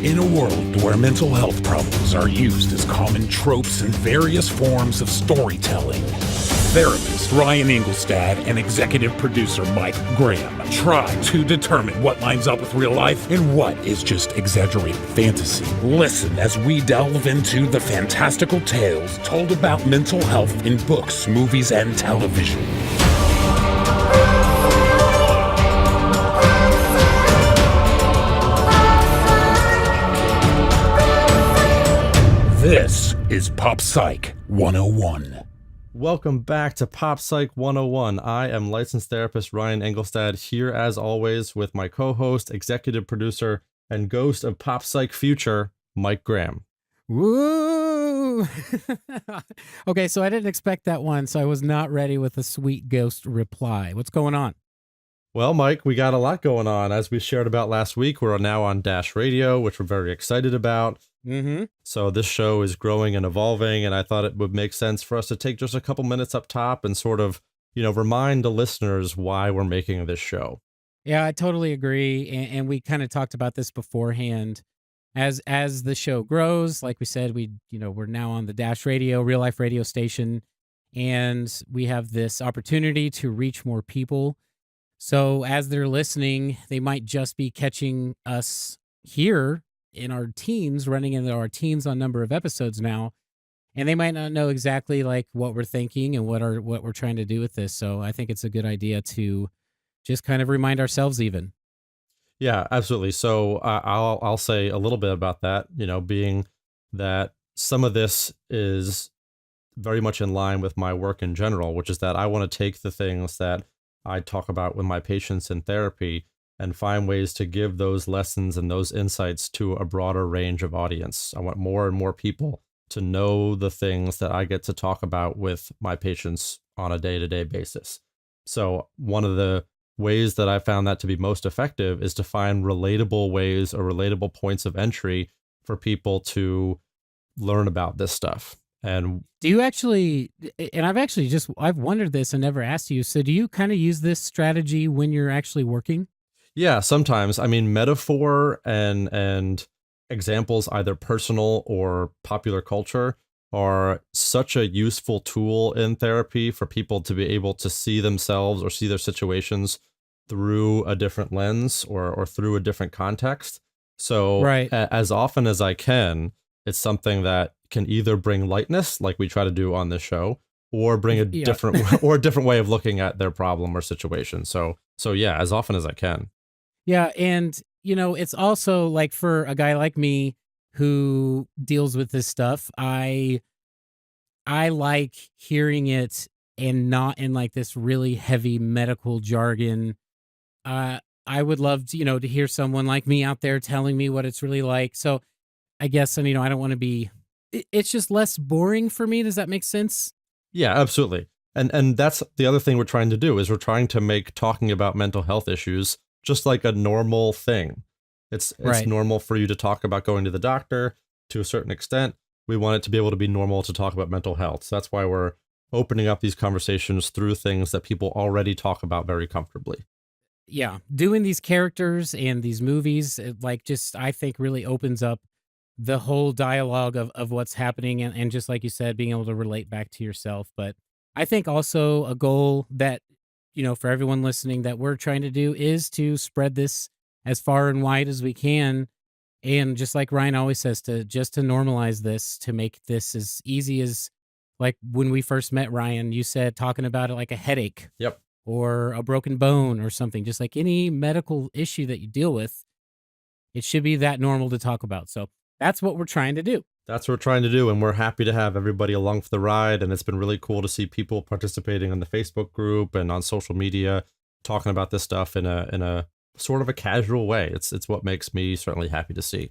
In a world where mental health problems are used as common tropes in various forms of storytelling, therapist Ryan Engelstad and executive producer Mike Graham try to determine what lines up with real life and what is just exaggerated fantasy. Listen as we delve into the fantastical tales told about mental health in books, movies, and television. This is Pop Psych 101. Welcome back to Pop Psych 101. I am licensed therapist Ryan Engelstad, here as always with my co-host, executive producer, and ghost of Pop Psych future, Mike Graham. Woo! Okay, so I didn't expect that one, so I was not ready with a sweet ghost reply. What's going on? Well, Mike, we got a lot going on. As we shared about last week, we're now on Dash Radio, which we're very excited about. So this show is growing and evolving, and I thought it would make sense for us to take just a couple minutes up top and sort of, remind the listeners why we're making this show. Yeah, I totally agree. And we kind of talked about this beforehand. As the show grows, like we said, we're now on the Dash Radio, real life radio station, and we have this opportunity to reach more people. So as they're listening, they might just be catching us here in our teams, running into our teams on number of episodes now, and they might not know exactly like what we're thinking and what we're trying to do with this. So I think it's a good idea to just kind of remind ourselves even. Yeah, absolutely. So I'll say a little bit about that, being that some of this is very much in line with my work in general, which is that I want to take the things that I talk about with my patients in therapy and find ways to give those lessons and those insights to a broader range of audience. I want more and more people to know the things that I get to talk about with my patients on a day-to-day basis. So one of the ways that I found that to be most effective is to find relatable ways or relatable points of entry for people to learn about this stuff. And do you actually, and I've wondered this and never asked you, so do you kind of use this strategy when you're actually working? Yeah, sometimes. I mean, metaphor and examples, either personal or popular culture, are such a useful tool in therapy for people to be able to see themselves or see their situations through a different lens or through a different context. So right. As often as I can, it's something that can either bring lightness, like we try to do on this show, or bring a different way of looking at their problem or situation. So yeah, as often as I can. Yeah, and it's also like for a guy like me who deals with this stuff, I like hearing it and not in like this really heavy medical jargon. I would love to, to hear someone like me out there telling me what it's really like. So I guess, I don't want to be, it's just less boring for me. Does that make sense? Yeah, absolutely. And that's the other thing we're trying to do is we're trying to make talking about mental health issues just like a normal thing. It's right. Normal for you to talk about going to the doctor to a certain extent. We want it to be able to be normal to talk about mental health. So that's why we're opening up these conversations through things that people already talk about very comfortably. Yeah, doing these characters and these movies, I think really opens up the whole dialogue of what's happening. And just like you said, being able to relate back to yourself. But I think also a goal that, for everyone listening that we're trying to do is to spread this as far and wide as we can. And just like Ryan always says, to normalize this, to make this as easy as, like when we first met, Ryan, you said talking about it like a headache. Yep. Or a broken bone or something, just like any medical issue that you deal with, it should be that normal to talk about. So that's what we're trying to do. That's what we're trying to do, and we're happy to have everybody along for the ride, and it's been really cool to see people participating in the Facebook group and on social media talking about this stuff in a sort of a casual way. It's what makes me certainly happy to see.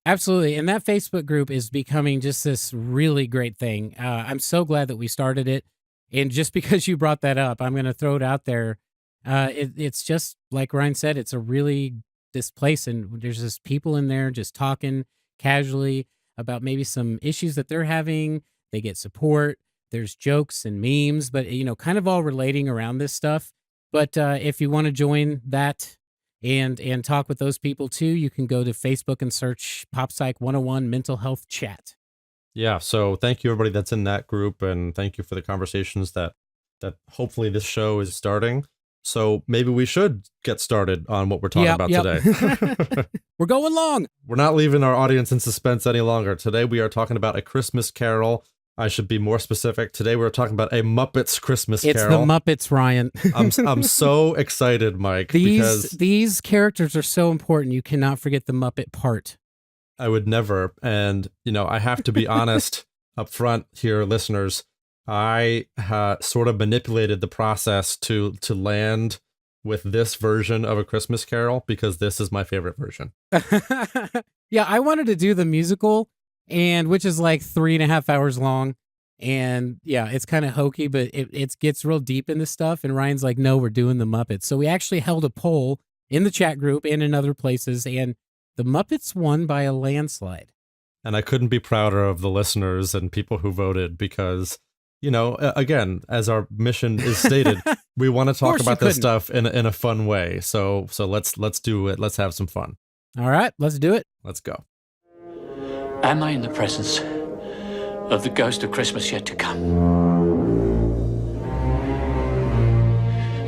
Absolutely, and that Facebook group is becoming just this really great thing. I'm so glad that we started it, and just because you brought that up, I'm going to throw it out there. It's just, like Ryan said, it's a really this place, and there's just people in there just talking casually about maybe some issues that they're having. They get support. There's jokes and memes, but kind of all relating around this stuff. But if you want to join that and talk with those people too, you can go to Facebook and search Pop Psych 101 Mental Health Chat. Yeah, so thank you everybody that's in that group, and thank you for the conversations that hopefully this show is starting. So maybe we should get started on what we're talking about today. We're going long. We're not leaving our audience in suspense any longer. Today we are talking about A Christmas Carol. I should be more specific. Today we're talking about A Muppet's Christmas It's Carol. the Muppets, Ryan. I'm so excited, Mike, because these characters are so important. You cannot forget the Muppet part. I would never. And, I have to be honest up front here, listeners. I sort of manipulated the process to land with this version of A Christmas Carol because this is my favorite version. Yeah, I wanted to do the musical, and which is like 3.5 hours long. And yeah, it's kind of hokey, but it gets real deep into stuff. And Ryan's like, no, we're doing the Muppets. So we actually held a poll in the chat group and in other places, and the Muppets won by a landslide. And I couldn't be prouder of the listeners and people who voted because, again, as our mission is stated, we want to talk about this stuff in a fun way. So let's do it. Let's have some fun. All right, let's do it. Let's go. Am I in the presence of the ghost of Christmas yet to come?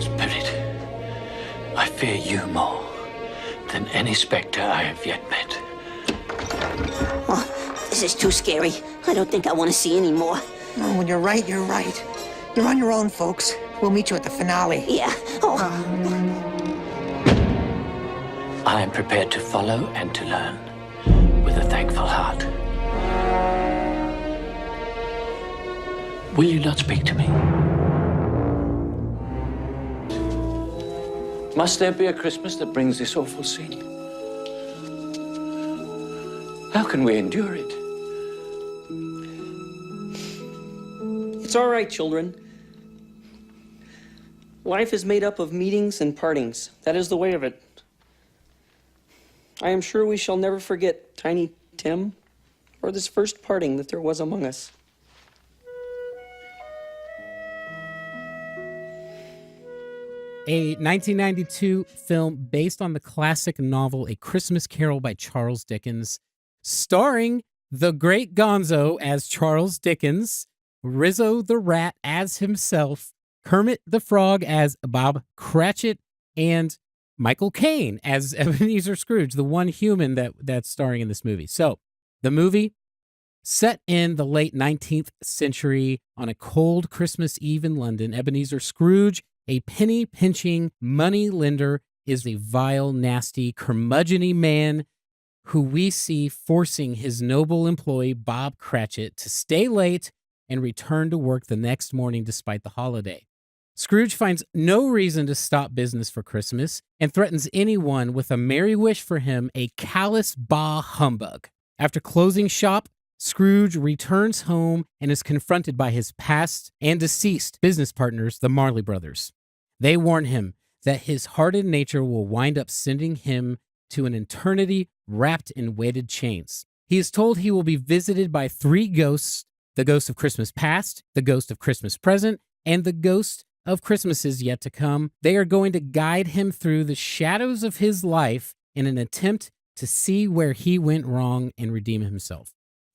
Spirit, I fear you more than any specter I have yet met. Oh, this is too scary. I don't think I want to see any more. Oh, when you're right, you're right. You're on your own, folks. We'll meet you at the finale. Yeah. Oh. I am prepared to follow and to learn with a thankful heart. Will you not speak to me? Must there be a Christmas that brings this awful scene? How can we endure it? It's all right, children. Life is made up of meetings and partings. That is the way of it. I am sure we shall never forget Tiny Tim or this first parting that there was among us. A 1992 film based on the classic novel A Christmas Carol by Charles Dickens, starring the great Gonzo as Charles Dickens, Rizzo the Rat as himself, Kermit the Frog as Bob Cratchit, and Michael Caine as Ebenezer Scrooge, the one human that's starring in this movie. So, the movie, set in the late 19th century on a cold Christmas Eve in London, Ebenezer Scrooge, a penny-pinching money lender, is a vile, nasty, curmudgeon-y man who we see forcing his noble employee, Bob Cratchit, to stay late and return to work the next morning despite the holiday. Scrooge finds no reason to stop business for Christmas and threatens anyone with a merry wish for him, a callous bah humbug. After closing shop, Scrooge returns home and is confronted by his past and deceased business partners, the Marley Brothers. They warn him that his hardened nature will wind up sending him to an eternity wrapped in weighted chains. He is told he will be visited by 3 ghosts: the ghost of Christmas past, the ghost of Christmas present, and the ghost of Christmases yet to come. They are going to guide him through the shadows of his life in an attempt to see where he went wrong and redeem himself.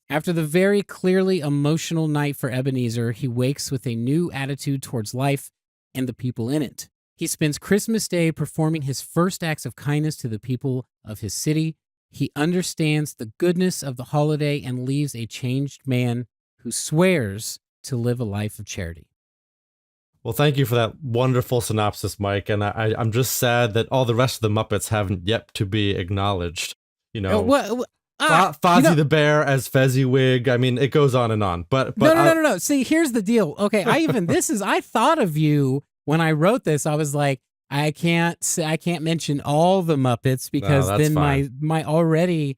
After the very clearly emotional night for Ebenezer, he wakes with a new attitude towards life and the people in it. He spends Christmas Day performing his first acts of kindness to the people of his city. He understands the goodness of the holiday and leaves a changed man who swears to live a life of charity. Well, thank you for that wonderful synopsis, Mike. And I'm just sad that all the rest of the Muppets haven't yet to be acknowledged. Fozzie the Bear as Fezziwig. I mean, it goes on and on. But No. See, here's the deal. Okay, I thought of you when I wrote this. I was like, I can't mention all the Muppets because then my already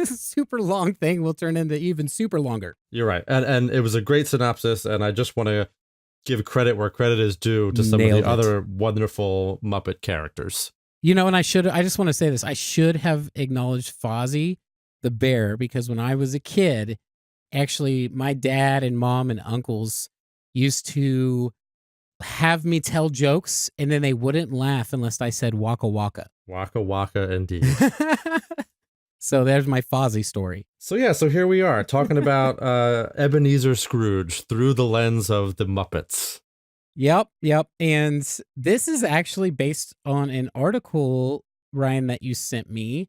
super long thing will turn into even super longer. You're right. And it was a great synopsis, and I just want to give credit where credit is due to some of the other wonderful Muppet characters. And I just want to say this. I should have acknowledged Fozzie the Bear because when I was a kid, actually my dad and mom and uncles used to have me tell jokes, and then they wouldn't laugh unless I said waka waka. Waka waka indeed. So there's my Fozzie story. So here we are talking about Ebenezer Scrooge through the lens of the Muppets. Yep. And this is actually based on an article, Ryan, that you sent me.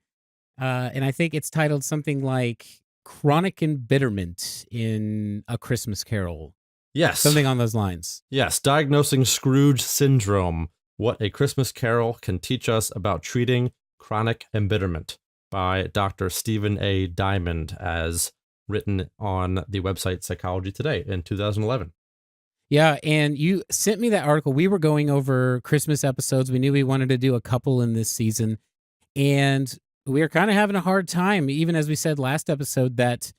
And I think it's titled something like Chronic Embitterment in A Christmas Carol. Yes. Something on those lines. Yes. Diagnosing Scrooge Syndrome. What a Christmas Carol can teach us about treating chronic embitterment, by Dr. Stephen A. Diamond, as written on the website Psychology Today in 2011. Yeah, and you sent me that article. We were going over Christmas episodes. We knew we wanted to do a couple in this season, and we were kind of having a hard time, even as we said last episode, that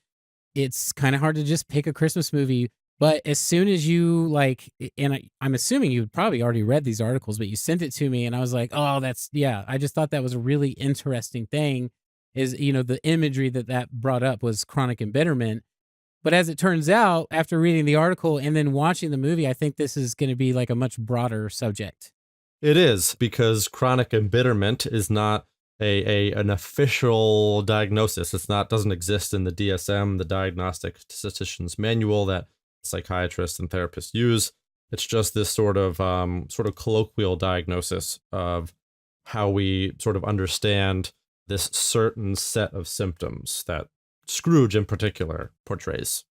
it's kind of hard to just pick a Christmas movie. But as soon as you I'm assuming you'd probably already read these articles, but you sent it to me, and I was like, oh, I just thought that was a really interesting thing. Is, the imagery that brought up was chronic embitterment. But as it turns out, after reading the article and then watching the movie, I think this is going to be like a much broader subject. It is, because chronic embitterment is not an official diagnosis. Doesn't exist in the DSM, the Diagnostic Statistician's Manual, that psychiatrists and therapists use. It's just this sort of colloquial diagnosis of how we sort of understand this certain set of symptoms that Scrooge in particular portrays.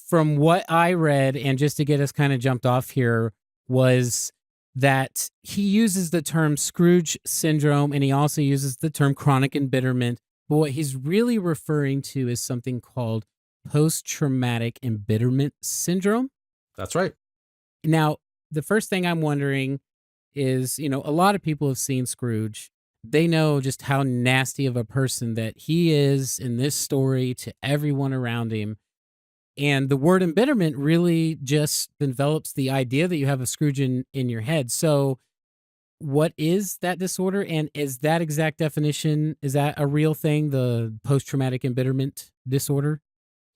From what I read, and just to get us kind of jumped off here, was that he uses the term Scrooge Syndrome, and he also uses the term chronic embitterment. But what he's really referring to is something called Post Traumatic Embitterment Syndrome. That's right. Now, the first thing I'm wondering is, a lot of people have seen Scrooge. They know just how nasty of a person that he is in this story to everyone around him. And the word embitterment really just envelops the idea that you have of Scrooge in your head. So what is that disorder? And is that exact definition, is that a real thing, the post-traumatic embitterment disorder?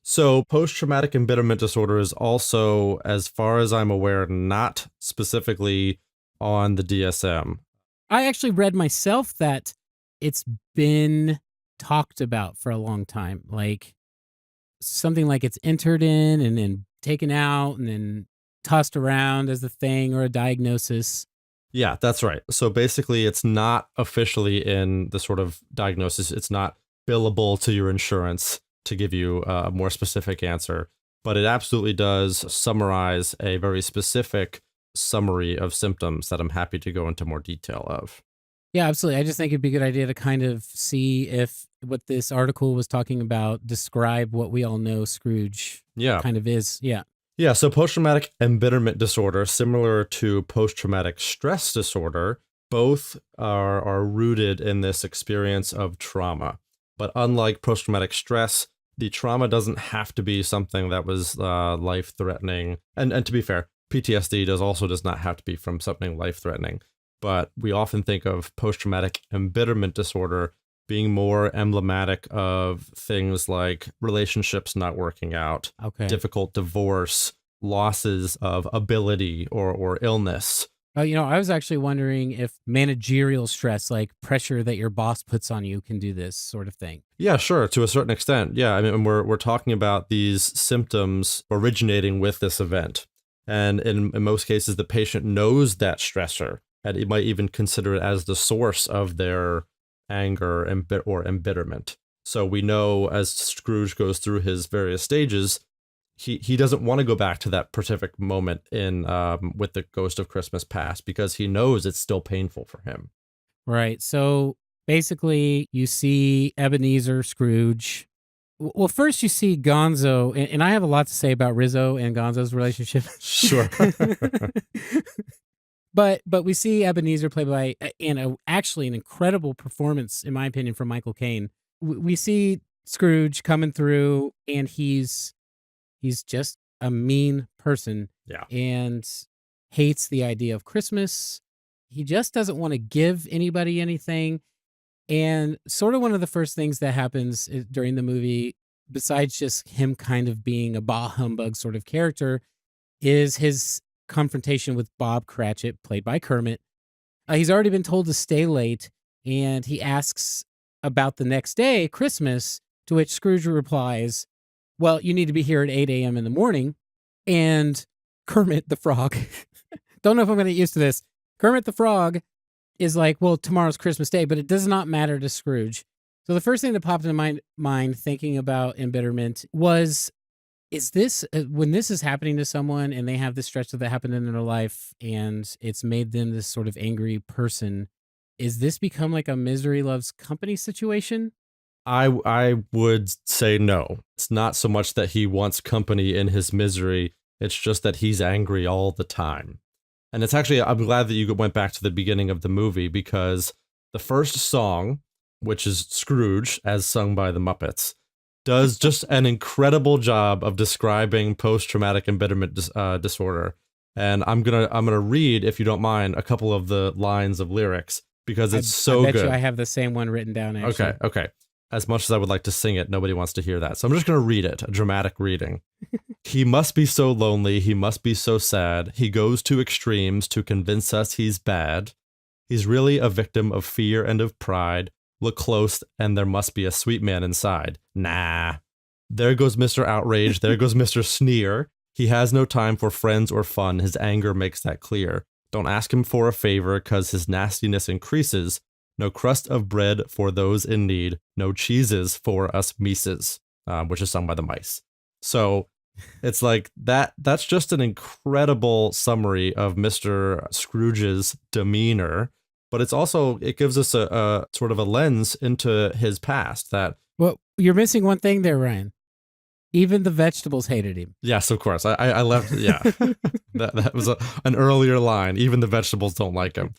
So post-traumatic embitterment disorder is also, as far as I'm aware, not specifically on the DSM. I actually read myself that it's been talked about for a long time, like something like it's entered in and then taken out and then tossed around as a thing or a diagnosis. Yeah, that's right. So basically, it's not officially in the sort of diagnosis. It's not billable to your insurance to give you a more specific answer, but it absolutely does summarize a very specific summary of symptoms that I'm happy to go into more detail of. Yeah, absolutely. I just think it'd be a good idea to kind of see if what this article was talking about describe what we all know Scrooge kind of is. Yeah. Yeah, so post-traumatic embitterment disorder, similar to post-traumatic stress disorder, both are rooted in this experience of trauma. But unlike post-traumatic stress, the trauma doesn't have to be something that was life-threatening. And to be fair, PTSD does not have to be from something life-threatening. But we often think of post-traumatic embitterment disorder being more emblematic of things like relationships not working out, difficult divorce, losses of ability or illness. I was actually wondering if managerial stress, like pressure that your boss puts on you, can do this sort of thing. Yeah, sure, to a certain extent. Yeah, I mean, we're talking about these symptoms originating with this event. And in most cases, the patient knows that stressor, and it might even consider it as the source of their anger or embitterment. So we know as Scrooge goes through his various stages, he doesn't want to go back to that specific moment in with the Ghost of Christmas Past, because he knows it's still painful for him. Right. So basically, you see Ebenezer Scrooge. Well, first you see Gonzo, and I have a lot to say about Rizzo and Gonzo's relationship. Sure. But we see Ebenezer played by, actually an incredible performance, in my opinion, from Michael Caine. We see Scrooge coming through, and he's just a mean person. Yeah. And hates the idea of Christmas. He just doesn't want to give anybody anything. And sort of one of the first things that happens during the movie, besides just him kind of being a bah humbug sort of character, is his confrontation with Bob Cratchit, played by Kermit. He's already been told to stay late, and he asks about the next day, Christmas, to which Scrooge replies, well, you need to be here at 8 a.m. in the morning. And Kermit the Frog, don't know if I'm going to get used to this. Kermit the Frog is like, well, tomorrow's Christmas Day, but it does not matter to Scrooge. So the first thing that popped into my mind thinking about embitterment was, is this, when this is happening to someone and they have this stretch that happened in their life and it's made them this sort of angry person, is this become like a misery loves company situation? I would say no. It's not so much that he wants company in his misery. It's just that he's angry all the time. And it's actually, I'm glad that you went back to the beginning of the movie, because the first song, which is Scrooge, as sung by the Muppets, does just an incredible job of describing post-traumatic embitterment disorder. And I'm gonna read, if you don't mind, a couple of the lines of lyrics, because it's so good. I bet you I have the same one written down, actually. Okay. As much as I would like to sing it, nobody wants to hear that. So I'm just going to read it, a dramatic reading. He must be so lonely, he must be so sad. He goes to extremes to convince us he's bad. He's really a victim of fear and of pride. Look close, and there must be a sweet man inside. Nah. There goes Mr. Outrage, there goes Mr. Sneer. He has no time for friends or fun, his anger makes that clear. Don't ask him for a favor, 'cause his nastiness increases. No crust of bread for those in need, no cheeses for us Mises, which is sung by the Mice. So it's like that's just an incredible summary of Mr. Scrooge's demeanor, but it gives us a sort of a lens into his past that. Well, you're missing one thing there, Ryan. Even the vegetables hated him. Yes, of course. I left. Yeah, that was an earlier line. Even the vegetables don't like him,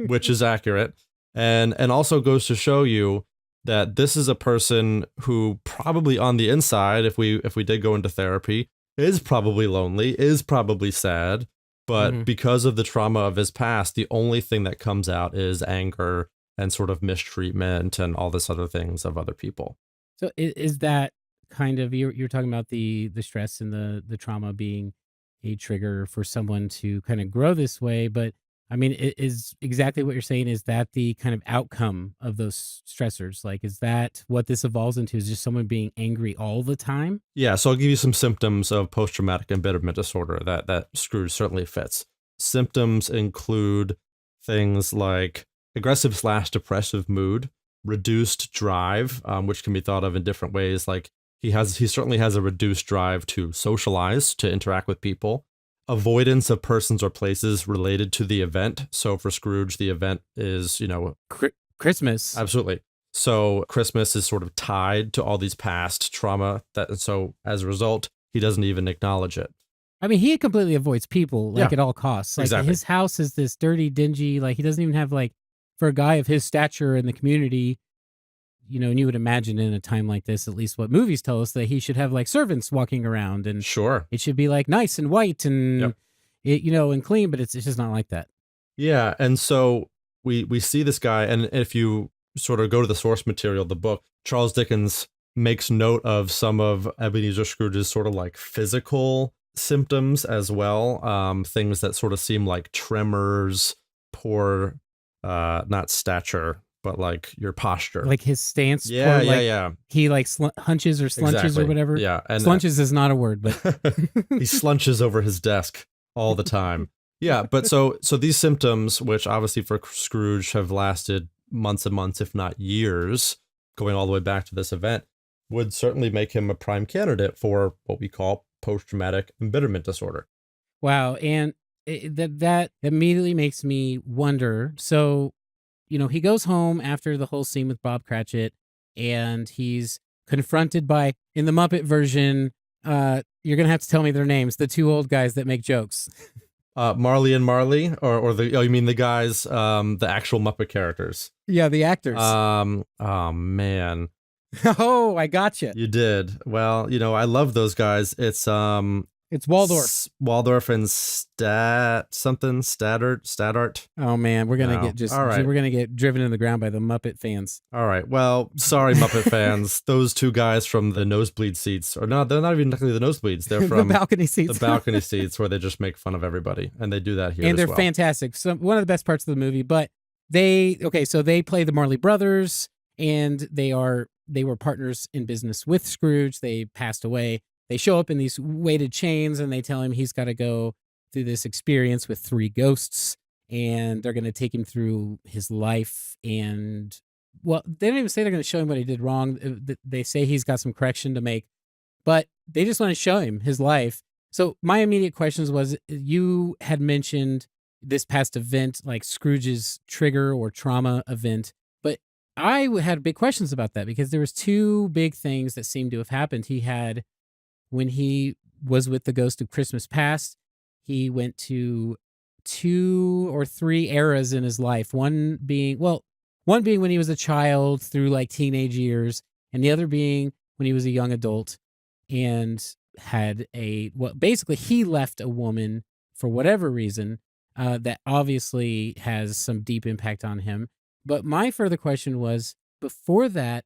which is accurate. And also goes to show you that this is a person who probably on the inside, if we did go into therapy, is probably lonely, is probably sad, but because of the trauma of his past, the only thing that comes out is anger and sort of mistreatment and all this other things of other people. So is that kind of, you're talking about the stress and the trauma being a trigger for someone to kind of grow this way, but I mean, is exactly what you're saying, is that the kind of outcome of those stressors? Like, is that what this evolves into, is just someone being angry all the time? Yeah, so I'll give you some symptoms of post-traumatic embitterment disorder that Scrooge certainly fits. Symptoms include things like aggressive/depressive mood, reduced drive, which can be thought of in different ways. Like he certainly has a reduced drive to socialize, to interact with people. Avoidance of persons or places related to the event. So for Scrooge, the event is, Christmas. Absolutely. So Christmas is sort of tied to all these past trauma so as a result, he doesn't even acknowledge it. I mean, he completely avoids people at all costs. Like exactly. His house is this dirty, dingy, like he doesn't even have, like, for a guy of his stature in the community, and you would imagine in a time like this, at least what movies tell us, that he should have like servants walking around, and sure, it should be like nice and white and and clean, but it's just not like that. Yeah, and so we see this guy, and if you sort of go to the source material, the book, Charles Dickens makes note of some of Ebenezer Scrooge's sort of like physical symptoms as well, things that sort of seem like tremors, poor, not stature, but like your posture, like his stance. Yeah. He like hunches or slunches or whatever. Yeah, and slunches is not a word, but he slunches over his desk all the time. Yeah, but so these symptoms, which obviously for Scrooge have lasted months and months, if not years, going all the way back to this event, would certainly make him a prime candidate for what we call post-traumatic embitterment disorder. Wow, and that immediately makes me wonder. So, he goes home after the whole scene with Bob Cratchit, and he's confronted by, in the Muppet version, you're going to have to tell me their names, the two old guys that make jokes. Marley and Marley, or you mean the guys, the actual Muppet characters? Yeah, the actors. Oh, man. Oh, I gotcha. You did. Well, I love those guys. It's, It's Waldorf. Waldorf and Stadart. Oh man, we're gonna No. get All right. we're gonna get driven in the ground by the Muppet fans. All right. Well, sorry, Muppet fans. Those two guys from the nosebleed seats, or no, they're not even technically the nosebleeds. They're from the balcony seats. The balcony seats where they just make fun of everybody, and they do that here. And as they're well. fantastic. So one of the best parts of the movie. But so they play the Marley Brothers, and they were partners in business with Scrooge. They passed away. They show up in these weighted chains, and they tell him he's got to go through this experience with 3 ghosts, and they're going to take him through his life. And well, they don't even say they're going to show him what he did wrong. They say he's got some correction to make, but they just want to show him his life. So my immediate questions was, you had mentioned this past event, like Scrooge's trigger or trauma event, but I had big questions about that because there was 2 big things that seemed to have happened. He had, when he was with the ghost of Christmas past, he went to 2 or 3 eras in his life. One being when he was a child through like teenage years, and the other being when he was a young adult and had basically he left a woman for whatever reason that obviously has some deep impact on him. But my further question was, before that,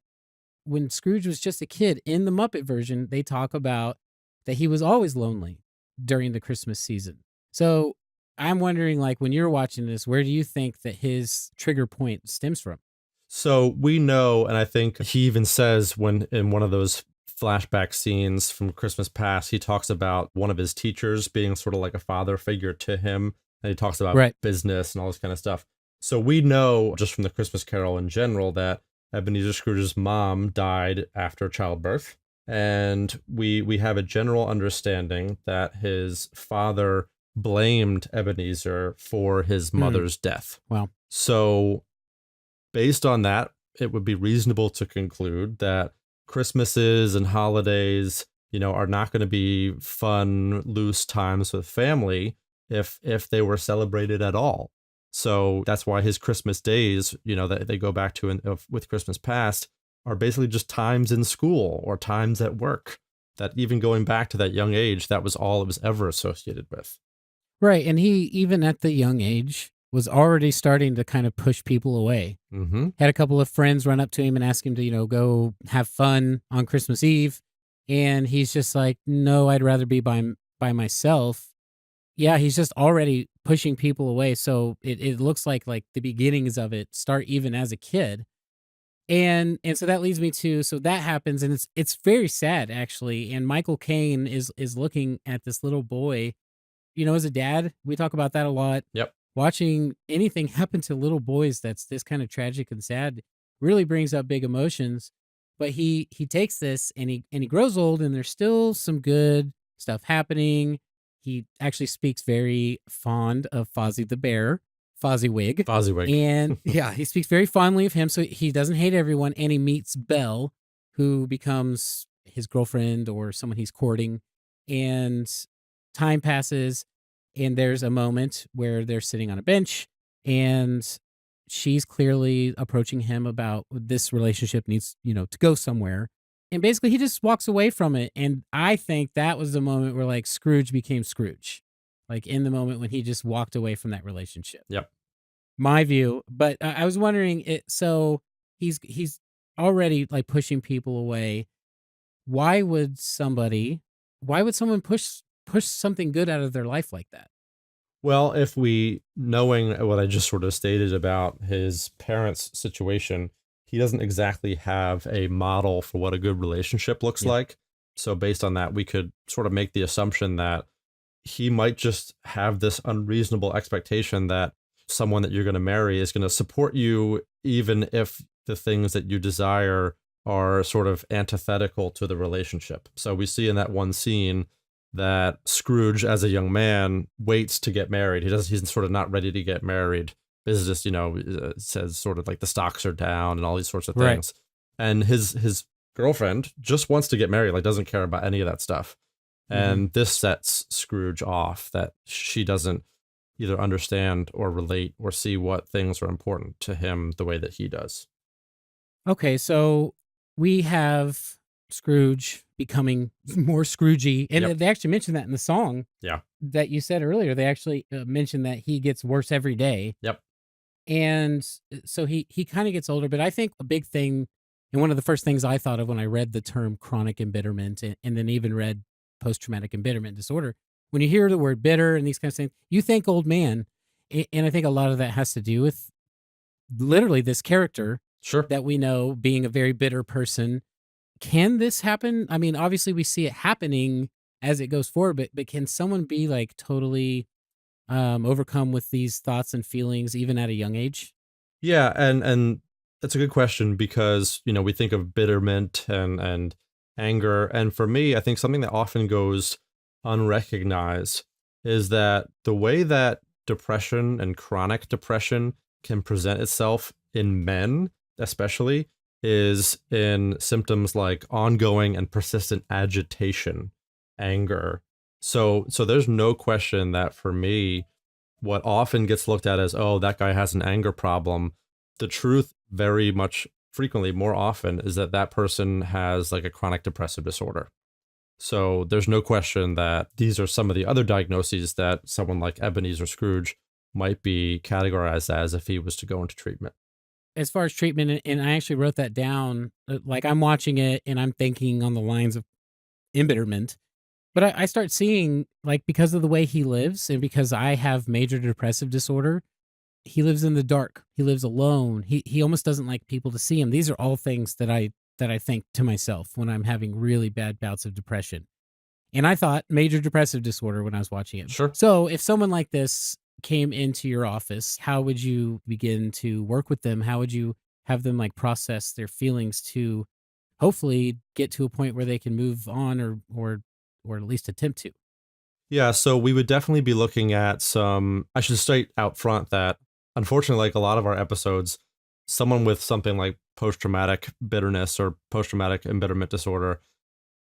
when Scrooge was just a kid in the Muppet version, they talk about that he was always lonely during the Christmas season. So I'm wondering, like, when you're watching this, where do you think that his trigger point stems from? So we know, and I think he even says when in one of those flashback scenes from Christmas past, he talks about one of his teachers being sort of like a father figure to him. And he talks about business and all this kind of stuff. So we know just from the Christmas Carol in general that Ebenezer Scrooge's mom died after childbirth. And we have a general understanding that his father blamed Ebenezer for his mother's death. Wow. So based on that, it would be reasonable to conclude that Christmases and holidays, are not going to be fun, loose times with family if they were celebrated at all. So that's why his Christmas days, that they go back to with Christmas past, are basically just times in school or times at work. That even going back to that young age, that was all it was ever associated with. Right. And he, even at the young age, was already starting to kind of push people away. Mm-hmm. Had a couple of friends run up to him and ask him to, go have fun on Christmas Eve. And he's just like, no, I'd rather be by myself. Yeah, he's just already pushing people away. So it looks like the beginnings of it start even as a kid. And so that leads me to, so that happens, and it's very sad, actually. And Michael Caine is looking at this little boy. As a dad, we talk about that a lot. Yep. Watching anything happen to little boys that's this kind of tragic and sad really brings up big emotions. But he takes this and he grows old, and there's still some good stuff happening. He actually speaks very fond of Fozzie the Bear, Fozziewig. And yeah, he speaks very fondly of him. So he doesn't hate everyone. And he meets Belle, who becomes his girlfriend or someone he's courting. And time passes, and there's a moment where they're sitting on a bench, and she's clearly approaching him about this relationship needs, to go somewhere. And basically he just walks away from it. And I think that was the moment where Scrooge became Scrooge, in the moment when he just walked away from that relationship. Yep. My view. But I was wondering, so he's already pushing people away. Why would someone push something good out of their life like that? Well, if knowing what I just sort of stated about his parents' situation, he doesn't exactly have a model for what a good relationship looks like. So based on that, we could sort of make the assumption that he might just have this unreasonable expectation that someone that you're going to marry is going to support you, even if the things that you desire are sort of antithetical to the relationship. So we see in that one scene that Scrooge, as a young man, waits to get married. He's sort of not ready to get married. Business, says sort of the stocks are down and all these sorts of things. Right. And his girlfriend just wants to get married, doesn't care about any of that stuff. Mm-hmm. And this sets Scrooge off, that she doesn't either understand or relate or see what things are important to him the way that he does. Okay, so we have Scrooge becoming more Scroogey. And Yep. they actually mentioned that in the song Yeah. that you said earlier. They actually mentioned that he gets worse every day. Yep. And so he kind of gets older. But I think a big thing, and one of the first things I thought of when I read the term chronic embitterment and then even read post traumatic embitterment disorder, when you hear the word bitter and these kinds of things, you think old man. And I think a lot of that has to do with literally this character Sure. that we know being a very bitter person. Can this happen? I mean, obviously we see it happening as it goes forward, but can someone be like totally overcome with these thoughts and feelings even at a young age? Yeah, and that's a good question because, we think of bitterment and anger. And for me, I think something that often goes unrecognized is that the way that depression and chronic depression can present itself in men, especially, is in symptoms like ongoing and persistent agitation, anger. So there's no question that for me, what often gets looked at as, oh, that guy has an anger problem, the truth very much frequently, more often, is that that person has like a chronic depressive disorder. So there's no question that these are some of the other diagnoses that someone like Ebenezer Scrooge might be categorized as if he was to go into treatment. As far as treatment, and I actually wrote that down, like I'm watching it and I'm thinking on the lines of embitterment. But I start seeing, like, because of the way he lives and because I have major depressive disorder, he lives in the dark. He lives alone. He almost doesn't like people to see him. These are all things that I think to myself when I'm having really bad bouts of depression. And I thought major depressive disorder when I was watching it. Sure. So if someone like this came into your office, how would you begin to work with them? How would you have them like process their feelings to hopefully get to a point where they can move on or at least attempt to? Yeah, so we would definitely be looking at I should state out front that unfortunately, like a lot of our episodes, someone with something like post-traumatic bitterness or post-traumatic embitterment disorder,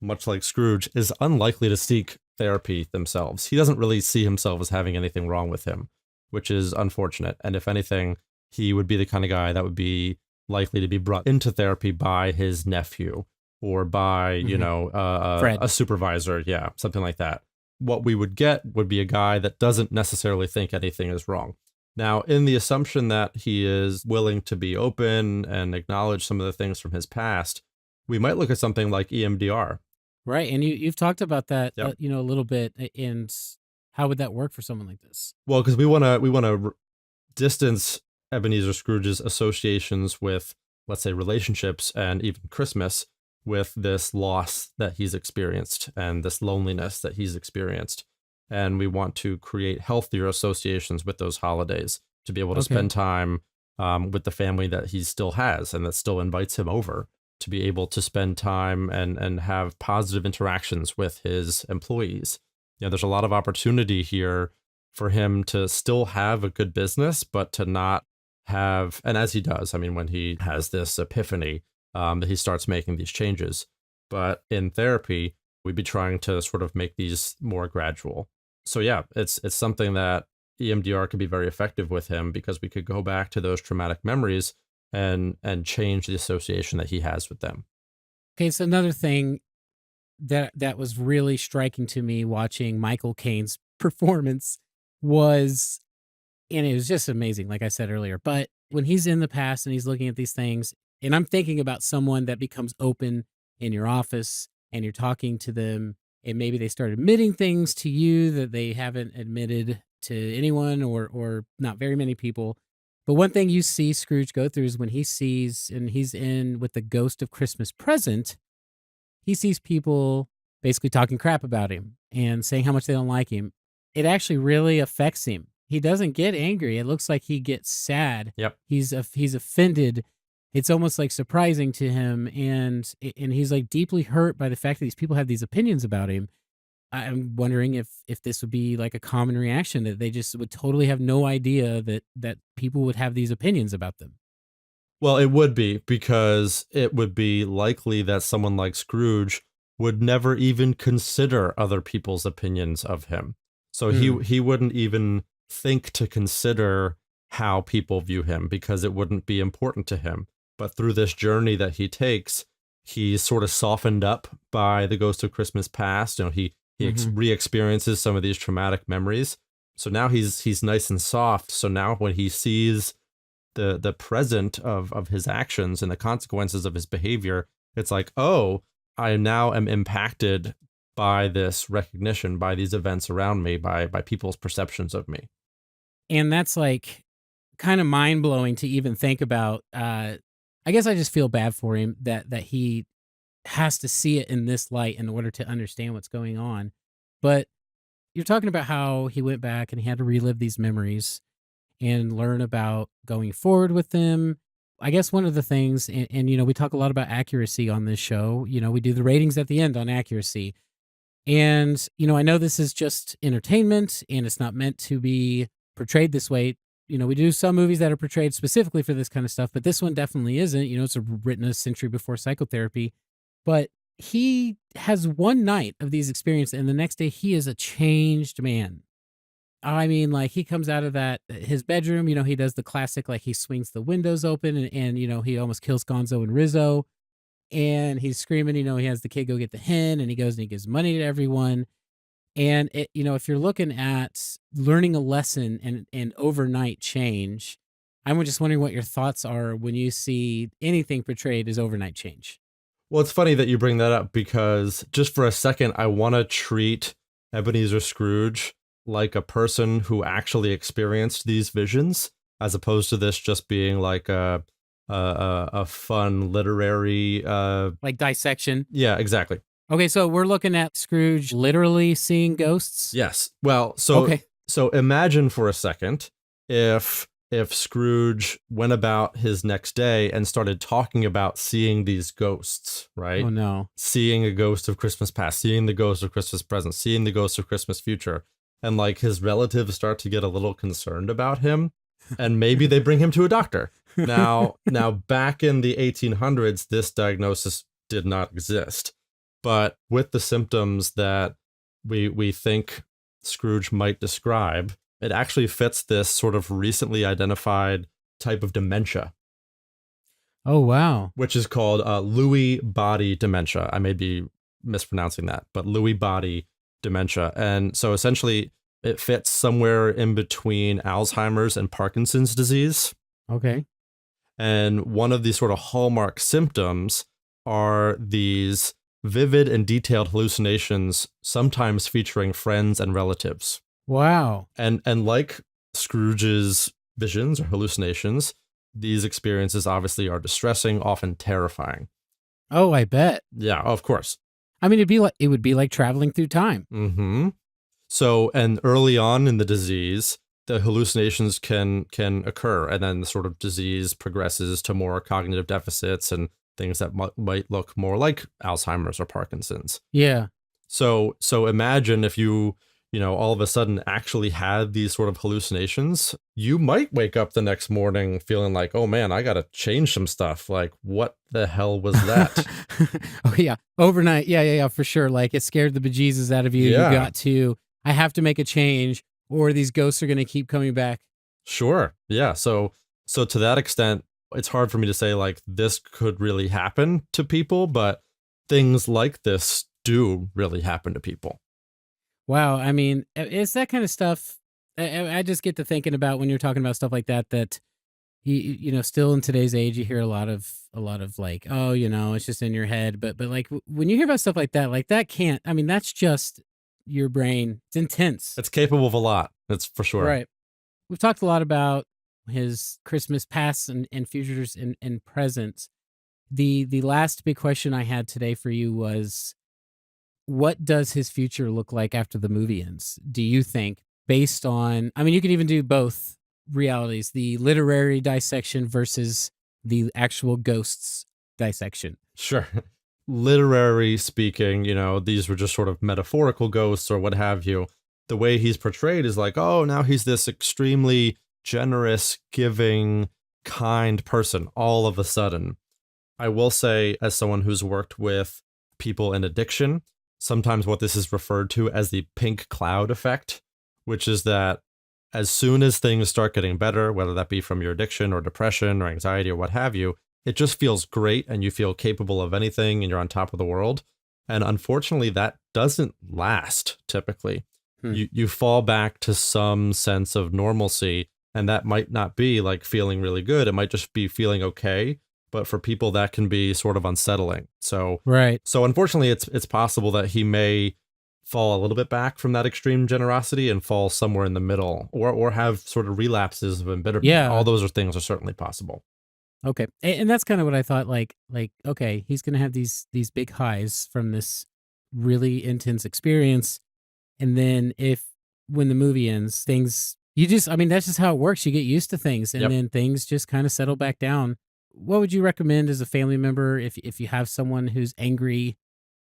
much like Scrooge, is unlikely to seek therapy themselves. He doesn't really see himself as having anything wrong with him, which is unfortunate. And if anything, he would be the kind of guy that would be likely to be brought into therapy by his nephew or by, Fred. a supervisor. Yeah, something like that. What we would get would be a guy that doesn't necessarily think anything is wrong. Now, in the assumption that he is willing to be open and acknowledge some of the things from his past, we might look at something like EMDR. Right. And you've talked about that, Yep. a little bit. And how would that work for someone like this? Well, because we want to distance Ebenezer Scrooge's associations with, let's say, relationships and even Christmas with this loss that he's experienced and this loneliness that he's experienced. And we want to create healthier associations with those holidays to be able to Okay. spend time with the family that he still has and that still invites him over, to be able to spend time and have positive interactions with his employees. There's a lot of opportunity here for him to still have a good business, but to not have, and as he does, I mean, when he has this epiphany, that he starts making these changes. But in therapy, we'd be trying to sort of make these more gradual. So yeah, it's something that EMDR could be very effective with him because we could go back to those traumatic memories and change the association that he has with them. Okay, so another thing that was really striking to me watching Michael Caine's performance was, and it was just amazing, like I said earlier, but when he's in the past and he's looking at these things, and I'm thinking about someone that becomes open in your office and you're talking to them and maybe they start admitting things to you that they haven't admitted to anyone or not very many people. But one thing you see Scrooge go through is when he sees, and he's in with the Ghost of Christmas Present, he sees people basically talking crap about him and saying how much they don't like him. It actually really affects him. He doesn't get angry. It looks like he gets sad. Yep. He's offended. It's almost like surprising to him, and he's like deeply hurt by the fact that these people have these opinions about him. I'm wondering if this would be like a common reaction, that they just would totally have no idea that people would have these opinions about them. Well, it would be, because it would be likely that someone like Scrooge would never even consider other people's opinions of him. So he wouldn't even think to consider how people view him because it wouldn't be important to him. But through this journey that he takes, he's sort of softened up by the ghost of Christmas past. You know, he re-experiences some of these traumatic memories. So now he's nice and soft. So now when he sees the present of his actions and the consequences of his behavior, it's like, oh, I now am impacted by this recognition, by these events around me, by people's perceptions of me. And that's like kind of mind blowing to even think about. I guess I just feel bad for him that he has to see it in this light in order to understand what's going on. But you're talking about how he went back and he had to relive these memories and learn about going forward with them. I guess one of the things, and you know, we talk a lot about accuracy on this show. You know, we do the ratings at the end on accuracy. And, you know, I know this is just entertainment and it's not meant to be portrayed this way. You know, we do some movies that are portrayed specifically for this kind of stuff, but this one definitely isn't. You know, it's written a century before psychotherapy. But he has one night of these experiences, and the next day he is a changed man. I mean, like, he comes out of his bedroom, you know, he does the classic, like, he swings the windows open and you know, he almost kills Gonzo and Rizzo. And he's screaming, you know, he has the kid go get the hen, and he goes and he gives money to everyone. And it, you know, if you're looking at learning a lesson and overnight change, I'm just wondering what your thoughts are when you see anything portrayed as overnight change. Well, it's funny that you bring that up, because just for a second, I want to treat Ebenezer Scrooge like a person who actually experienced these visions, as opposed to this just being like a fun literary like dissection. Yeah, exactly. Okay, so we're looking at Scrooge literally seeing ghosts. Yes. Well, so imagine for a second if Scrooge went about his next day and started talking about seeing these ghosts, right? Oh no. Seeing a ghost of Christmas past, seeing the ghost of Christmas present, seeing the ghost of Christmas future. And like his relatives start to get a little concerned about him, and maybe they bring him to a doctor. Now back in the 1800s, this diagnosis did not exist. But with the symptoms that we think Scrooge might describe, it actually fits this sort of recently identified type of dementia. Oh, wow. Which is called Lewy body dementia. I may be mispronouncing that, but Lewy body dementia. And so essentially it fits somewhere in between Alzheimer's and Parkinson's disease. Okay. And one of the sort of hallmark symptoms are these vivid and detailed hallucinations, sometimes featuring friends and relatives. Wow. And like Scrooge's visions or hallucinations, these experiences obviously are distressing, often terrifying. Oh, I bet. Yeah, of course. I mean, it would be like traveling through time. Mm-hmm. So, and early on in the disease, the hallucinations can occur, and then the sort of disease progresses to more cognitive deficits and things that might look more like Alzheimer's or Parkinson's. Yeah. So imagine if you all of a sudden actually had these sort of hallucinations, you might wake up the next morning feeling like, oh man, I got to change some stuff. Like, what the hell was that? Oh yeah. Overnight. Yeah, for sure. Like, it scared the bejesus out of you. Yeah. I have to make a change, or these ghosts are going to keep coming back. Sure. Yeah. So to that extent, it's hard for me to say like this could really happen to people, but things like this do really happen to people. Wow. I mean, it's that kind of stuff. I just get to thinking about when you're talking about stuff like that still in today's age, you hear a lot of like, oh, it's just in your head. But like when you hear about stuff like that can't, I mean, that's just your brain. It's intense. It's capable of a lot. That's for sure. Right. We've talked a lot about his Christmas past and futures and presents. The last big question I had today for you was, what does his future look like after the movie ends? Do you think, based on, I mean, you can even do both realities, the literary dissection versus the actual ghosts dissection? Sure. Literary speaking, these were just sort of metaphorical ghosts or what have you. The way he's portrayed is like, oh, now he's this extremely generous, giving, kind person all of a sudden. I will say, as someone who's worked with people in addiction, sometimes what this is referred to as the pink cloud effect, which is that as soon as things start getting better, whether that be from your addiction or depression or anxiety or what have you, it just feels great and you feel capable of anything and you're on top of the world. And unfortunately, that doesn't last typically. You fall back to some sense of normalcy, and that might not be like feeling really good. It might just be feeling okay. But for people, that can be sort of unsettling. So unfortunately, it's possible that he may fall a little bit back from that extreme generosity and fall somewhere in the middle, or have sort of relapses of embitterment. Yeah. All those things are certainly possible. Okay. And that's kind of what I thought, like, okay, he's going to have these big highs from this really intense experience. And then when the movie ends, things, that's just how it works. You get used to things, and then things just kind of settle back down. What would you recommend as a family member if you have someone who's angry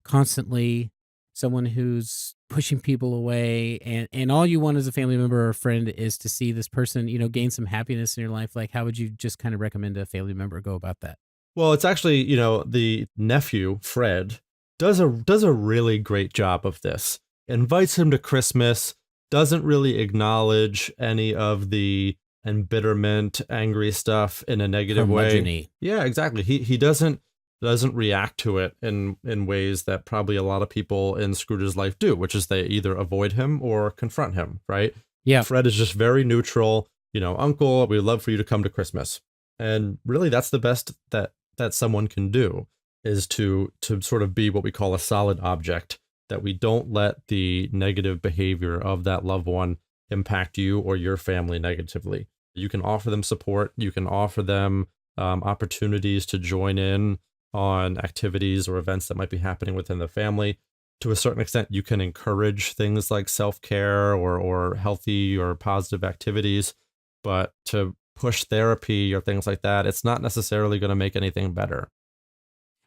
constantly, someone who's pushing people away, and all you want as a family member or a friend is to see this person, gain some happiness in your life? Like, how would you just kind of recommend a family member go about that? Well, it's actually, the nephew, Fred, does a really great job of this. Invites him to Christmas, doesn't really acknowledge any of the embitterment, angry stuff in a negative way. Yeah, exactly. He doesn't react to it in ways that probably a lot of people in Scrooge's life do, which is they either avoid him or confront him, right? Yeah. Fred is just very neutral. Uncle, we'd love for you to come to Christmas. And really, that's the best that someone can do, is to sort of be what we call a solid object, that we don't let the negative behavior of that loved one impact you or your family negatively. You can offer them support. You can offer them opportunities to join in on activities or events that might be happening within the family. To a certain extent, you can encourage things like self-care or healthy or positive activities, but to push therapy or things like that, it's not necessarily going to make anything better.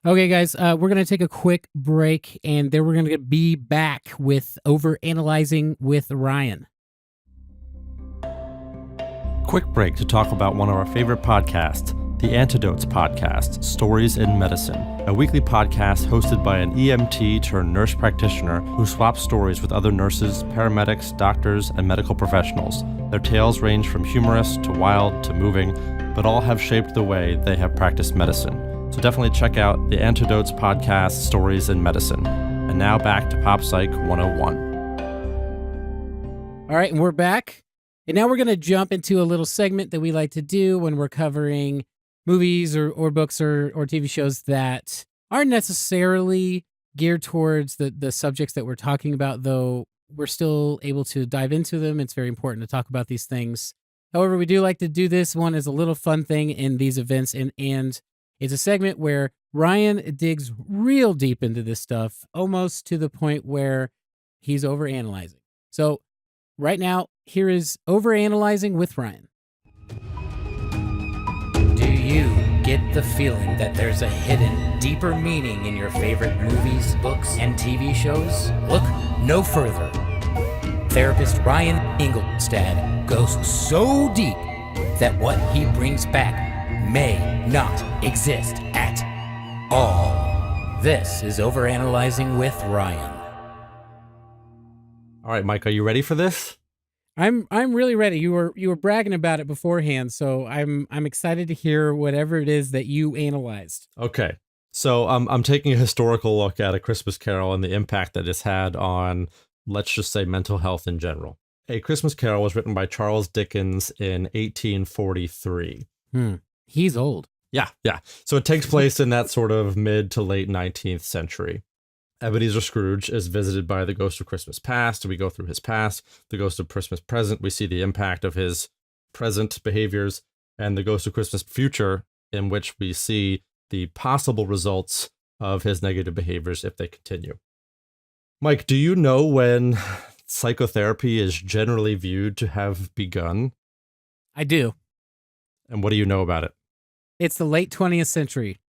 Okay, guys, we're going to take a quick break, and then we're going to be back with Overanalyzing with Ryan. Quick break to talk about one of our favorite podcasts, the Antidotes Podcast, Stories in Medicine, a weekly podcast hosted by an EMT turned nurse practitioner who swaps stories with other nurses, paramedics, doctors, and medical professionals. Their tales range from humorous to wild to moving, but all have shaped the way they have practiced medicine. So definitely check out the Antidotes Podcast, Stories in Medicine. And now back to Pop Psych 101. All right, and we're back. And now we're going to jump into a little segment that we like to do when we're covering movies or books or TV shows that aren't necessarily geared towards the subjects that we're talking about, though we're still able to dive into them. It's very important to talk about these things. However, we do like to do this one as a little fun thing in these events, and it's a segment where Ryan digs real deep into this stuff, almost to the point where he's overanalyzing. So right now, here is Overanalyzing with Ryan. Do you get the feeling that there's a hidden, deeper meaning in your favorite movies, books, and TV shows? Look no further. Therapist Ryan Ingolstad goes so deep that what he brings back may not exist at all. This is Overanalyzing with Ryan. All right, Mike, are you ready for this? I'm really ready. You were bragging about it beforehand, so I'm excited to hear whatever it is that you analyzed. Okay. So I'm taking a historical look at A Christmas Carol and the impact that it's had on, let's just say, mental health in general. A Christmas Carol was written by Charles Dickens in 1843. He's old. Yeah. So it takes place in that sort of mid to late 19th century. Ebenezer Scrooge is visited by the ghost of Christmas past. We go through his past, the ghost of Christmas present. We see the impact of his present behaviors, and the ghost of Christmas future, in which we see the possible results of his negative behaviors if they continue. Mike, do you know when psychotherapy is generally viewed to have begun? I do. And what do you know about it? It's the late 20th century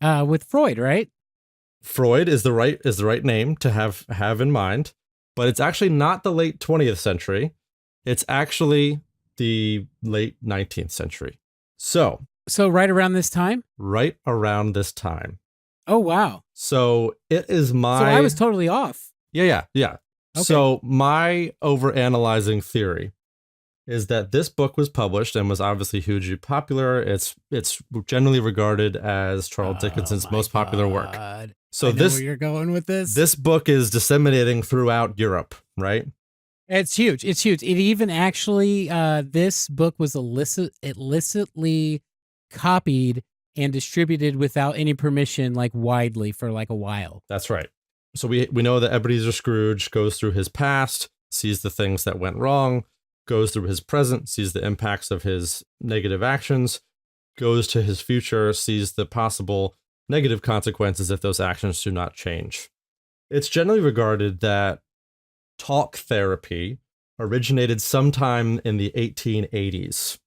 with Freud, right? Freud is the right name to have in mind, but it's actually not the late 20th century. It's actually the late 19th century. So right around this time? Right around this time. Oh, wow. So it is my... So I was totally off. Yeah. Okay. So my overanalyzing theory is that this book was published and was obviously hugely popular. It's generally regarded as Charles Dickens's most popular work. So I know where you're going with this. This book is disseminating throughout Europe, right? It's huge. It's huge. It even actually, this book was illicitly copied and distributed without any permission, like widely for like a while. That's right. So we know that Ebenezer Scrooge goes through his past, sees the things that went wrong, goes through his present, sees the impacts of his negative actions, goes to his future, sees the possible negative consequences if those actions do not change. It's generally regarded that talk therapy originated sometime in the 1880s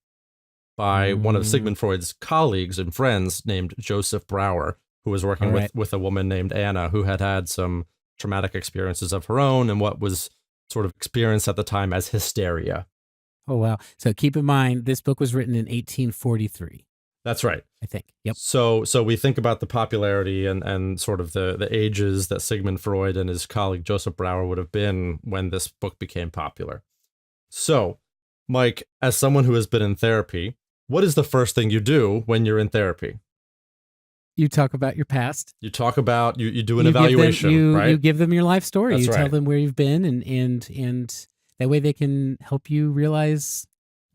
by one of Sigmund Freud's colleagues and friends named Joseph Brauer, who was working with a woman named Anna who had some traumatic experiences of her own and what was sort of experienced at the time as hysteria. Oh, wow. So keep in mind, this book was written in 1843. That's right. I think. Yep. So we think about the popularity and sort of the ages that Sigmund Freud and his colleague Joseph Brauer would have been when this book became popular. So, Mike, as someone who has been in therapy, what is the first thing you do when you're in therapy? You talk about your past. You talk about, you do an evaluation, right? You give them your life story. That's you right. tell them where you've been and that way they can help you realize.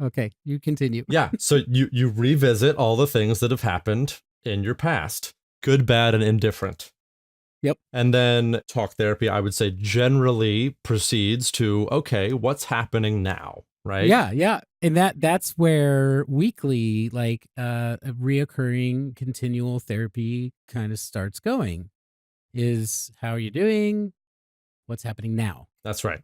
Okay, you continue. Yeah. So you revisit all the things that have happened in your past, good, bad, and indifferent. Yep. And then talk therapy, I would say, generally proceeds to, okay, what's happening now, right? Yeah, yeah. And that's where weekly, like a reoccurring continual therapy kind of starts going. Is how are you doing? What's happening now? That's right.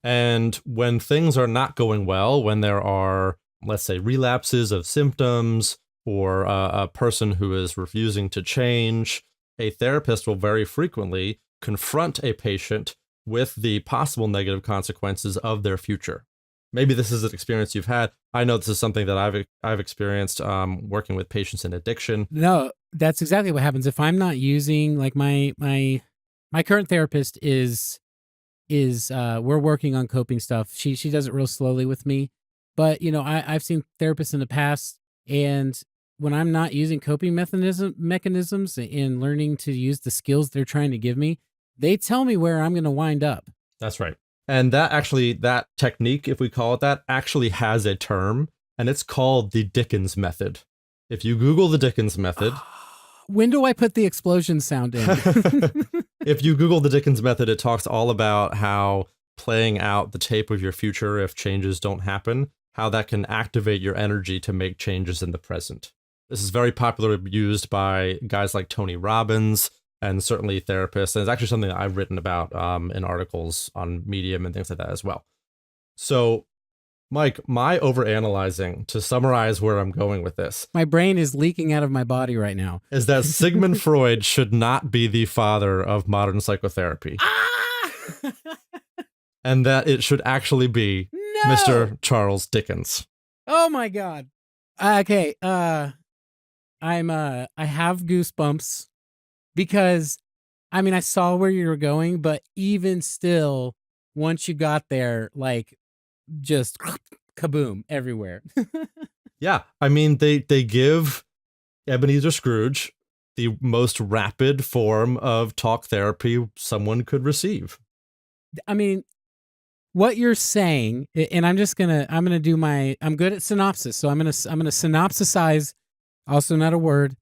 And when things are not going well, when there are, let's say, relapses of symptoms or a person who is refusing to change, a therapist will very frequently confront a patient with the possible negative consequences of their future. Maybe this is an experience you've had. I know this is something that I've experienced working with patients in addiction. No, that's exactly what happens. If I'm not using, like, my current therapist is we're working on coping stuff. She does it real slowly with me, but I've seen therapists in the past, and when I'm not using coping mechanisms and learning to use the skills they're trying to give me, they tell me where I'm going to wind up. That's right. And that technique, if we call it that, actually has a term, and it's called the Dickens method. If you Google the Dickens method. When do I put the explosion sound in? If you Google the Dickens method, it talks all about how playing out the tape of your future, if changes don't happen, how that can activate your energy to make changes in the present. This is very popularly used by guys like Tony Robbins and certainly therapists. And it's actually something that I've written about in articles on Medium and things like that as well. So, Mike, my overanalyzing, to summarize where I'm going with this. My brain is leaking out of my body right now. Is that Sigmund Freud should not be the father of modern psychotherapy. And that it should actually be Mr. Charles Dickens. Oh my God. Okay. I have goosebumps because, I saw where you were going, but even still, once you got there, like, just kaboom everywhere. Yeah, they give Ebenezer Scrooge the most rapid form of talk therapy someone could receive. What you're saying, and I'm gonna do I'm good at synopsis, so I'm gonna synopsisize, also not a word.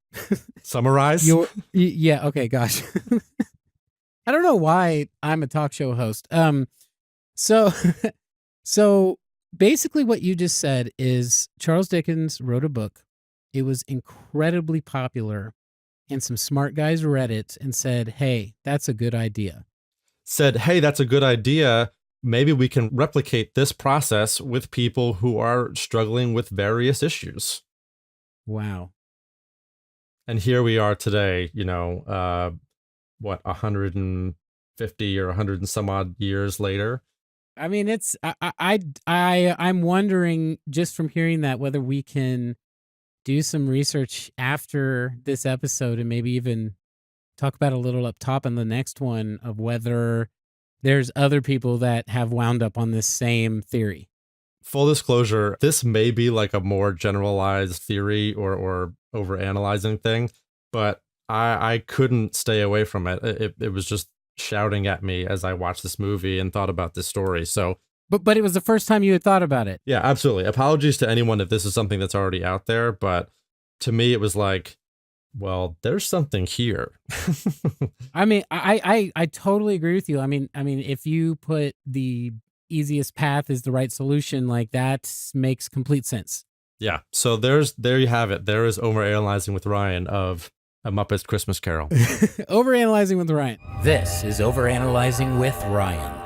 Summarize? Yeah, okay, gosh. I don't know why I'm a talk show host. So basically what you just said is Charles Dickens wrote a book. It was incredibly popular, and some smart guys read it and said, hey, that's a good idea. Maybe we can replicate this process with people who are struggling with various issues. Wow. And here we are today, 150 or 100 and some odd years later. It's I'm wondering, just from hearing that, whether we can do some research after this episode and maybe even talk about a little up top in the next one of whether there's other people that have wound up on this same theory. full disclosure, this may be like a more generalized theory or overanalyzing thing, but I couldn't stay away from it. It was just shouting at me as I watched this movie and thought about this story. So, But it was the first time you had thought about it. yeah, absolutely. Apologies to anyone if this is something that's already out there, but to me it was like, well, there's something here. I mean, I totally agree with you. I mean, if you put the easiest path is the right solution, like that makes complete sense. Yeah. So there you have it. There is overanalyzing with Ryan of A Muppet's Christmas Carol. Overanalyzing with Ryan. This is Overanalyzing with Ryan.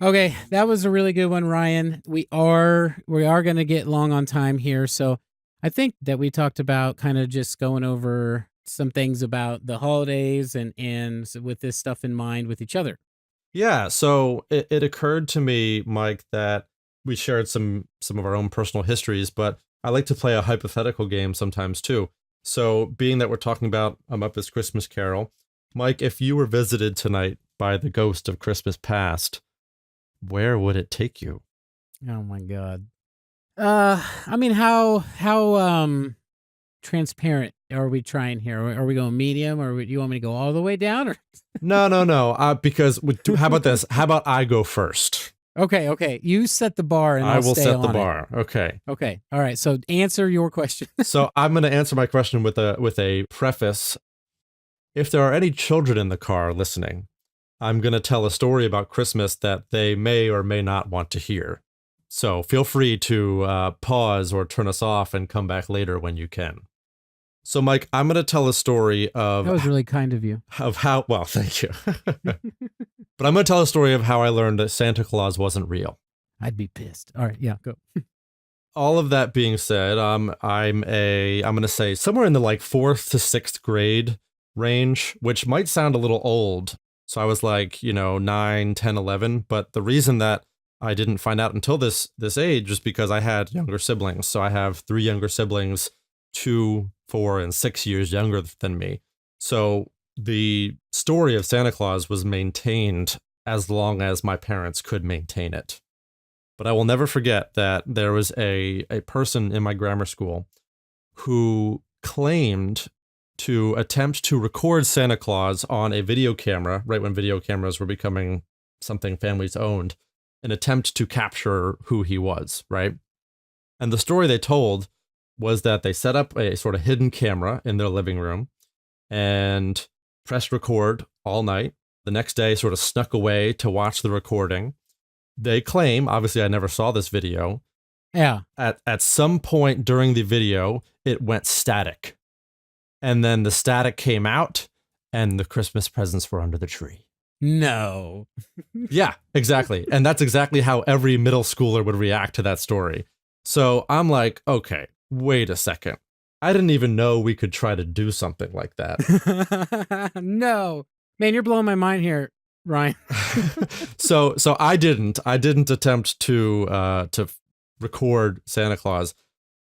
Okay, that was a really good one, Ryan. We are going to get long on time here, so I think that we talked about kind of just going over some things about the holidays and with this stuff in mind with each other. Yeah. So it occurred to me, Mike, that we shared some of our own personal histories, but I like to play a hypothetical game sometimes too. So being that we're talking about A Muppet's Christmas Carol, Mike, if you were visited tonight by the ghost of Christmas past, where would it take you? Oh my God. I mean, how transparent are we trying here? Are we going medium, or do you want me to go all the way down? Or No. Because how about this? How about I go first? Okay. You set the bar, and I will stay set the on it. bar. Okay. Okay. All right. So answer your question. So I'm going to answer my question with a preface. If there are any children in the car listening, I'm going to tell a story about Christmas that they may or may not want to hear. So feel free to pause or turn us off and come back later when you can. So, Mike, I'm going to tell a story of... That was really kind of you. Of how... Well, thank you. But I'm going to tell a story of how I learned that Santa Claus wasn't real. I'd be pissed. All right, yeah, go. All of that being said, I'm going to say somewhere in the like 4th to 6th grade range, which might sound a little old. So I was like, 9, 10, 11. But the reason that I didn't find out until this age is because I had younger siblings. So I have 3 younger siblings, 2, 4, and 6 years younger than me. So the story of Santa Claus was maintained as long as my parents could maintain it. But I will never forget that there was a person in my grammar school who claimed to attempt to record Santa Claus on a video camera, right when video cameras were becoming something families owned, an attempt to capture who he was, right? And the story they told was that they set up a sort of hidden camera in their living room and pressed record all night. The next day sort of snuck away to watch the recording. They claim, obviously I never saw this video. Yeah. At some point during the video, it went static. And then the static came out and the Christmas presents were under the tree. No. Yeah, exactly. And that's exactly how every middle schooler would react to that story. So I'm like, okay, wait a second. I didn't even know we could try to do something like that. No. Man, you're blowing my mind here, Ryan. So I didn't attempt to record Santa Claus,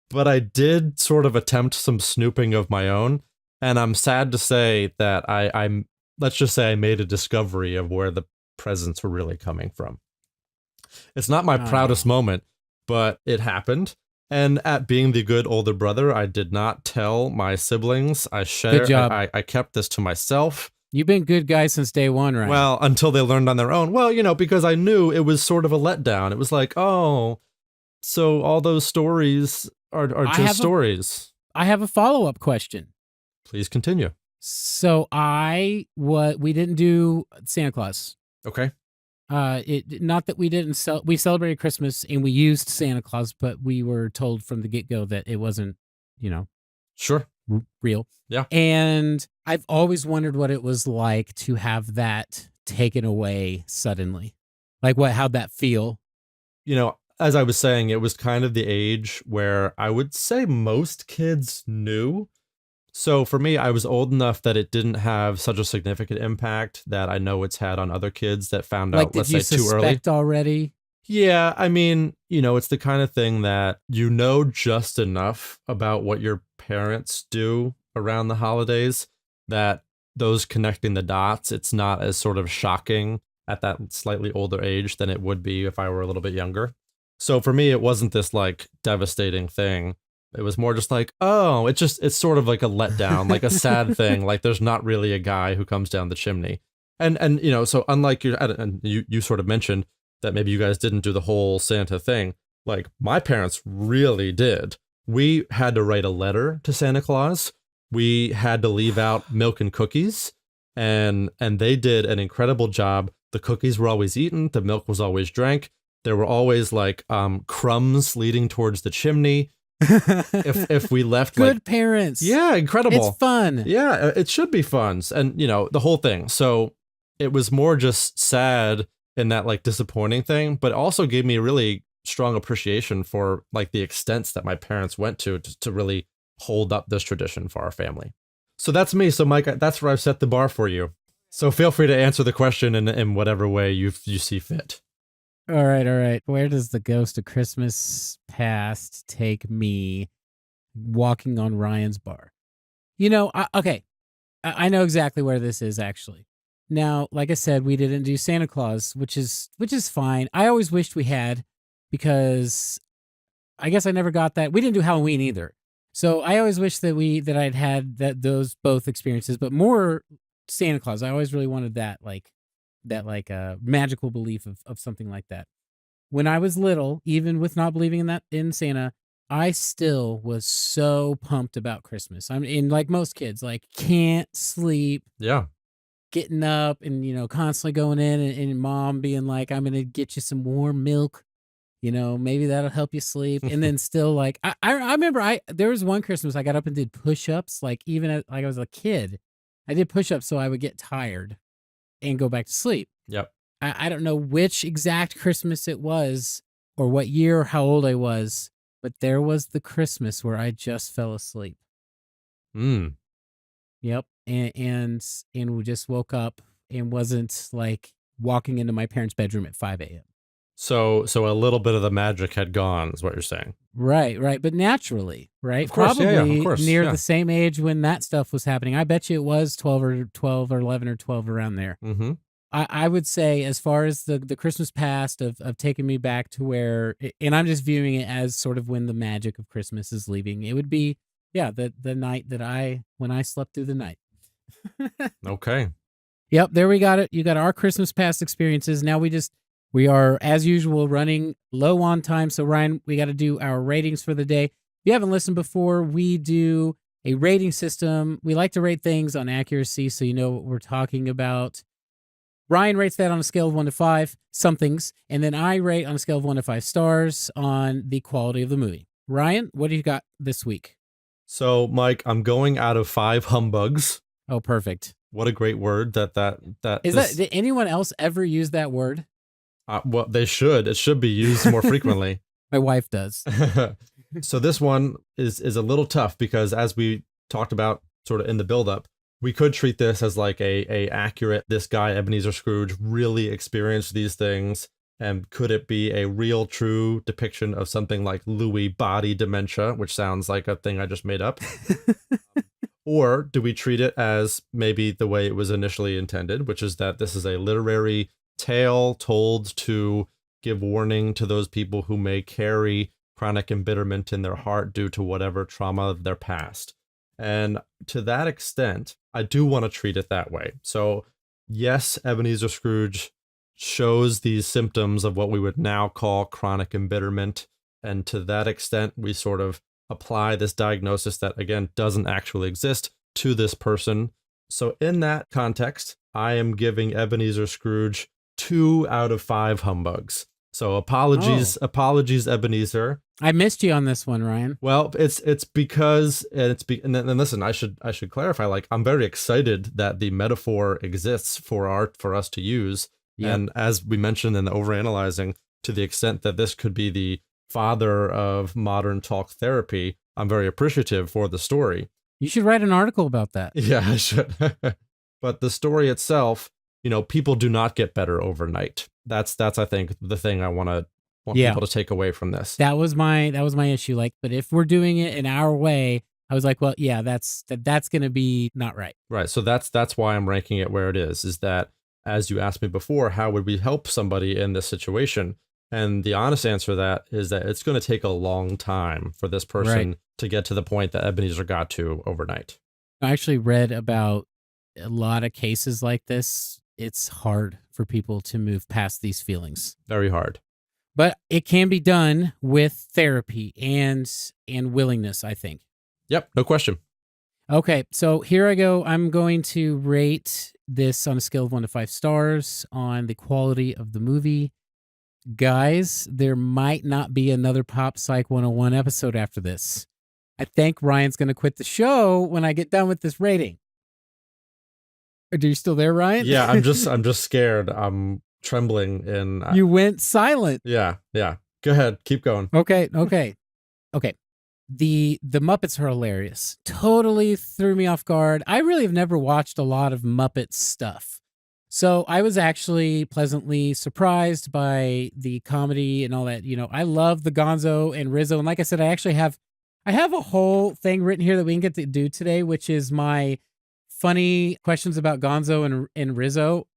but I did sort of attempt some snooping of my own. And I'm sad to say that I'm let's just say I made a discovery of where the presents were really coming from. It's not my proudest moment, but it happened. And at being the good older brother, I did not tell my siblings. Good job. I kept this to myself. You've been good guys since day one, right? Well, until they learned on their own. Well, because I knew it was sort of a letdown. It was like, oh, so all those stories are just stories. I have a follow-up question. Please continue. So we didn't do Santa Claus. Okay. Not that we didn't we celebrated Christmas and we used Santa Claus, but we were told from the get-go that it wasn't, Sure. real. Yeah. And I've always wondered what it was like to have that taken away suddenly. Like how'd that feel? As I was saying, it was kind of the age where I would say most kids knew. So for me, I was old enough that it didn't have such a significant impact that I know it's had on other kids that found out, let's say, too early. Did you suspect already? Yeah, I mean, it's the kind of thing that just enough about what your parents do around the holidays that those connecting the dots, it's not as sort of shocking at that slightly older age than it would be if I were a little bit younger. So for me, it wasn't this like devastating thing. It was more just like, oh, it's sort of like a letdown, like a sad thing. Like there's not really a guy who comes down the chimney. And you know, so unlike you sort of mentioned that maybe you guys didn't do the whole Santa thing. Like my parents really did. We had to write a letter to Santa Claus. We had to leave out milk and cookies, and they did an incredible job. The cookies were always eaten. The milk was always drank. There were always like crumbs leading towards the chimney. If we left good parents. Yeah, incredible. It's fun. Yeah, it should be fun. And you know, the whole thing. So it was more just sad in that like disappointing thing, but also gave me a really strong appreciation for like the extents that my parents went to really hold up this tradition for our family. So that's me. So Mike, that's where I've set the bar for you. So feel free to answer the question in whatever way you see fit. All right. Where does the ghost of Christmas past take me walking on Ryan's bar? You know, I know exactly where this is actually. Now, like I said, we didn't do Santa Claus, which is fine. I always wished we had, because I guess I never got that. We didn't do Halloween either. So I always wish that I'd had those both experiences, but more Santa Claus. I always really wanted that magical belief of something like that. When I was little, even with not believing in Santa, I still was so pumped about Christmas. I'm in, like most kids, like can't sleep. Yeah. Getting up and, you know, constantly going in and mom being like, I'm going to get you some warm milk. You know, maybe that'll help you sleep. And then still like, I remember there was one Christmas I got up and did push-ups. Like even like I was a kid, I did push-ups so I would get tired and go back to sleep. Yep. I don't know which exact Christmas it was or what year or how old I was, but there was the Christmas where I just fell asleep. Yep. And we just woke up and wasn't like walking into my parents' bedroom at 5 a.m. So a little bit of the magic had gone, is what you're saying. Right. But naturally, right? Of course, probably of course, near the same age when that stuff was happening. I bet you it was 12 or 11 or 12 around there. Mm-hmm. I would say, as far as the Christmas past of taking me back to where, and I'm just viewing it as sort of when the magic of Christmas is leaving, it would be, the night when I slept through the night. Okay. Yep, there we got it. You got our Christmas past experiences. Now we are, as usual, running low on time. So Ryan, we got to do our ratings for the day. If you haven't listened before, we do a rating system. We like to rate things on accuracy so you know what we're talking about. Ryan rates that on a scale of 1 to 5, some things, and then I rate on a scale of 1 to 5 stars on the quality of the movie. Ryan, what do you got this week? So, Mike, I'm going out of 5 humbugs. Oh, perfect. What a great word that did anyone else ever use that word? Well, they should. It should be used more frequently. My wife does. So this one is a little tough because, as we talked about sort of in the buildup, we could treat this as like a accurate, this guy, Ebenezer Scrooge, really experienced these things. And could it be a real, true depiction of something like Lewy body dementia, which sounds like a thing I just made up? Or do we treat it as maybe the way it was initially intended, which is that this is a literary tale told to give warning to those people who may carry chronic embitterment in their heart due to whatever trauma of their past? And to that extent, I do want to treat it that way. So yes, Ebenezer Scrooge shows these symptoms of what we would now call chronic embitterment. And to that extent, we sort of apply this diagnosis that, again, doesn't actually exist to this person. So in that context, I am giving Ebenezer Scrooge 2 out of 5 humbugs. So apologies, Ebenezer. I missed you on this one, Ryan. Well, it's because and listen, I should clarify. Like, I'm very excited that the metaphor exists for us to use. Yep. And as we mentioned in the overanalyzing, to the extent that this could be the father of modern talk therapy, I'm very appreciative for the story. You should write an article about that. Yeah, I should. But the story itself, people do not get better overnight. That's I think the thing I want people to take away from this. That was my issue. Like, but if we're doing it in our way, I was like, well, yeah, that's going to be not right. Right. So that's why I'm ranking it where it is that as you asked me before, how would we help somebody in this situation? And the honest answer to that is that it's going to take a long time for this person to get to the point that Ebenezer got to overnight. I actually read about a lot of cases like this. It's hard for people to move past these feelings. Very hard. But it can be done with therapy and willingness, I think. Yep, no question. Okay, so here I go. I'm going to rate this on a scale of 1 to 5 stars on the quality of the movie. Guys, there might not be another Pop Psych 101 episode after this. I think Ryan's going to quit the show when I get done with this rating. Are you still there, Ryan? Yeah, I'm just scared. I'm trembling and you went silent. Yeah. Go ahead, keep going. Okay. The Muppets are hilarious. Totally threw me off guard. I really have never watched a lot of Muppet stuff. So I was actually pleasantly surprised by the comedy and all that. You know, I love the Gonzo and Rizzo. And like I said, I have a whole thing written here that we can get to do today, which is my funny questions about Gonzo and Rizzo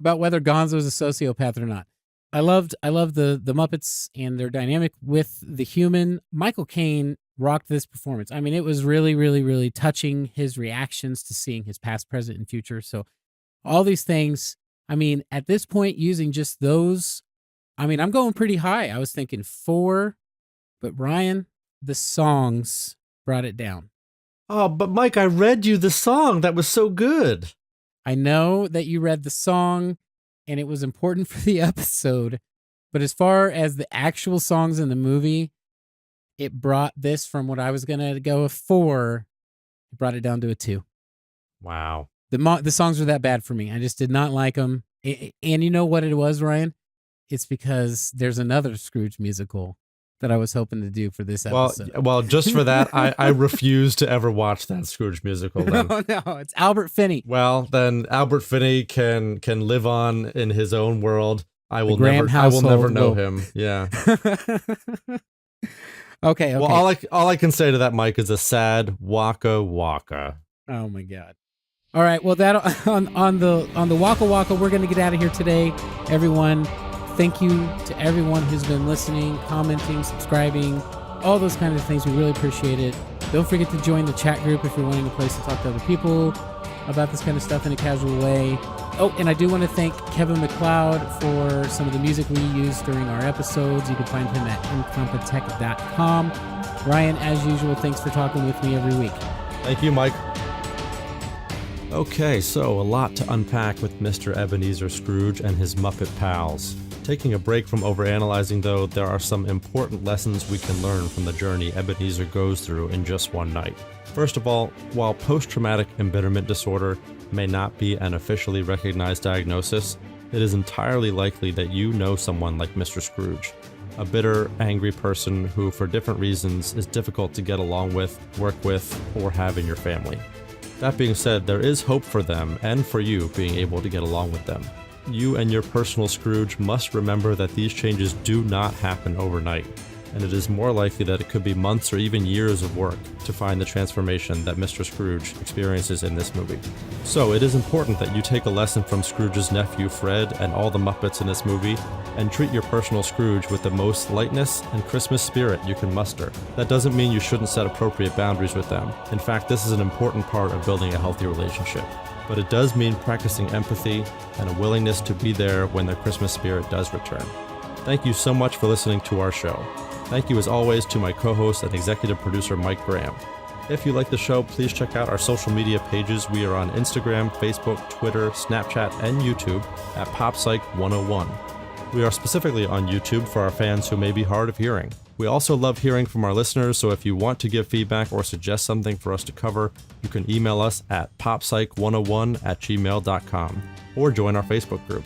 about whether Gonzo is a sociopath or not. I love the Muppets and their dynamic with the human. Michael Caine rocked this performance. I mean, it was really, really, really touching, his reactions to seeing his past, present, and future. So all these things, I mean, at this point, using just those, I mean, I'm going pretty high. I was thinking 4, but Ryan, the songs brought it down. Oh, but Mike, I read you the song. That was so good. I know that you read the song and it was important for the episode, but as far as the actual songs in the movie, it brought this from what I was going to go a 4, it brought it down to a 2. Wow. The songs were that bad for me. I just did not like them. And you know what it was, Ryan? It's because there's another Scrooge musical that I was hoping to do for this episode. Well, just for that, I refuse to ever watch that Scrooge musical. Then. No, it's Albert Finney. Well, then Albert Finney can live on in his own world. I will never know him. Yeah. Okay. Well, all I can say to that, Mike, is a sad waka waka. Oh my God. All right. Well, that on the waka waka, we're going to get out of here today, everyone. Thank you to everyone who's been listening, commenting, subscribing, all those kind of things. We really appreciate it. Don't forget to join the chat group if you're wanting a place to talk to other people about this kind of stuff in a casual way. Oh, and I do want to thank Kevin MacLeod for some of the music we used during our episodes. You can find him at incompetech.com. Ryan, as usual, thanks for talking with me every week. Thank you, Mike. Okay, so a lot to unpack with Mr. Ebenezer Scrooge and his Muppet pals. Taking a break from overanalyzing, though, there are some important lessons we can learn from the journey Ebenezer goes through in just one night. First of all, while Post Traumatic Embitterment Disorder may not be an officially recognized diagnosis, it is entirely likely that you know someone like Mr. Scrooge, a bitter, angry person who, for different reasons, is difficult to get along with, work with, or have in your family. That being said, there is hope for them and for you being able to get along with them. You and your personal Scrooge must remember that these changes do not happen overnight, and it is more likely that it could be months or even years of work to find the transformation that Mr. Scrooge experiences in this movie. So it is important that you take a lesson from Scrooge's nephew Fred and all the Muppets in this movie, and treat your personal Scrooge with the most lightness and Christmas spirit you can muster. That doesn't mean you shouldn't set appropriate boundaries with them. In fact, this is an important part of building a healthy relationship. But it does mean practicing empathy and a willingness to be there when their Christmas spirit does return. Thank you so much for listening to our show. Thank you as always to my co-host and executive producer Mike Graham. If you like the show, please check out our social media pages. We are on Instagram, Facebook, Twitter, Snapchat, and YouTube at PopPsych101. We are specifically on YouTube for our fans who may be hard of hearing. We also love hearing from our listeners, so if you want to give feedback or suggest something for us to cover, you can email us at poppsych101@gmail.com or join our Facebook group.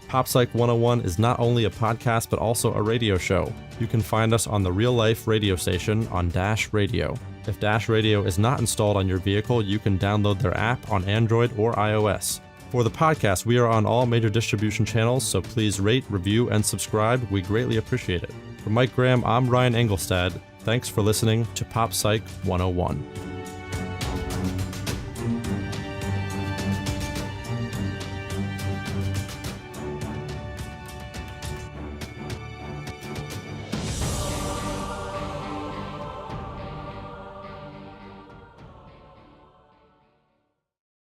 Pop Psych 101 is not only a podcast but also a radio show. You can find us on the Real Life radio station on Dash Radio. If Dash Radio is not installed on your vehicle, you can download their app on Android or iOS. For the podcast, we are on all major distribution channels, so please rate, review, and subscribe. We greatly appreciate it. For Mike Graham, I'm Ryan Engelstad. Thanks for listening to Pop Psych 101.